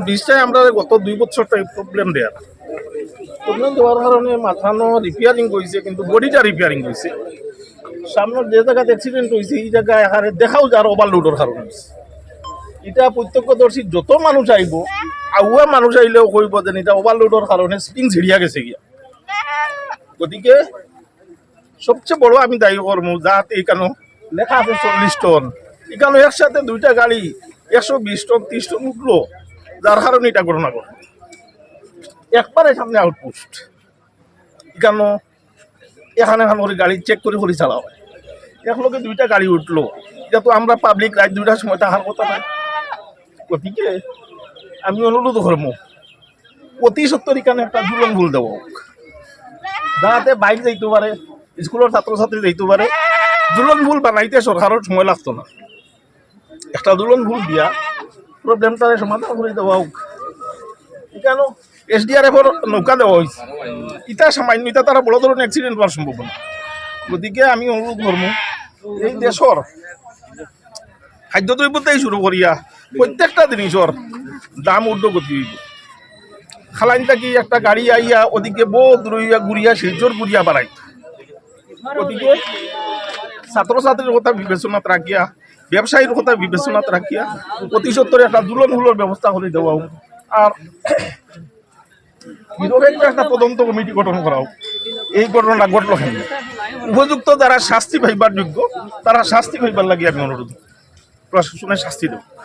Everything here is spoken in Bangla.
বিষটায় আমরা গত 2 বছর প্রবলেম দেওয়ার কারণে মাথানো রিপেয়ারিং করেছে, কিন্তু বডিটা রিপেয়ারিং করেছে। সামনে যে জায়গাতে অ্যাক্সিডেন্ট হয়েছে এই জায়গায় হারে দেখাও যার ওভারলোডের কারণে এটা প্রত্যক্ষদর্শী যত মানুষ আইব আগুয়া মানুষ আইলেও কইব যে এটা ওভারলোডের কারণে স্প্রিং ছিড়িয়া গেছে গিয়া। গতিকে সবচেয়ে বড় আমি দায়ী করবো যাতে এখানে লেখা আছে 40 টন, এখানে একসাথে দুইটা গাড়ি 120 টন 30 টন উঠলো, যার কারণে এটা ঘটনা ঘটে। একবারে সামনে আউটপোস্ট এখানে করে গাড়ি চেক করে চালাও হয়, একলগে দুইটা গাড়ি উঠলো, এটা তো আমরা পাবলিক রাত 2টার সময় তাহার কথা নাই। গতিকে আমি অনুরোধ করবো অতি সত্তর এখানে একটা দুলন ভুল দেব, যাতে বাইক যাইতে পারে, স্কুলের ছাত্রছাত্রী যাইতে পারে। দুলন ভুল বানাইতে সরকারের সময় লাগতো না, একটা দুলন ভুল দিয়া প্রবলেমটা সমাধান করে দেওয়া হোক। এখানে SDRF-এর নৌকা দেওয়া হয়েছে, ইটা সামান্য, ইটা তারা বড় ধরনের অ্যাক্সিডেন্ট হওয়ার সম্ভাবনা। গতিকে আমি অনুরোধ করবো এই দেশর খাদ্যদ্রব্যতেই শুরু করিয়া প্রত্যেকটা জিনিসের দাম ঊর্ধ্বগতি হইব। খালাইনটা কি একটা গাড়ি আইয়া ওদিকে বহুত রইয়া ঘুরিয়া শিলচর ঘুরিয়া বাড়াই। গতিকে ছাত্রছাত্রীর কথা বিবেচনাত রাখিয়া, ব্যবসায়ীর কথা বিবেচনাত রাখিয়া অতি সত্তর একটা দুলনমূলক ব্যবস্থা করে দেওয়া হোক। আর নিরপেক্ষ একটা তদন্ত কমিটি গঠন করা হোক। এই ঘটনাটা ঘটল কেন, উপযুক্ত যারা শাস্তি পাইবার যোগ্য তারা শাস্তি পাইবার লাগে আমি অনুরোধ, প্রশাসনের শাস্তি দেব।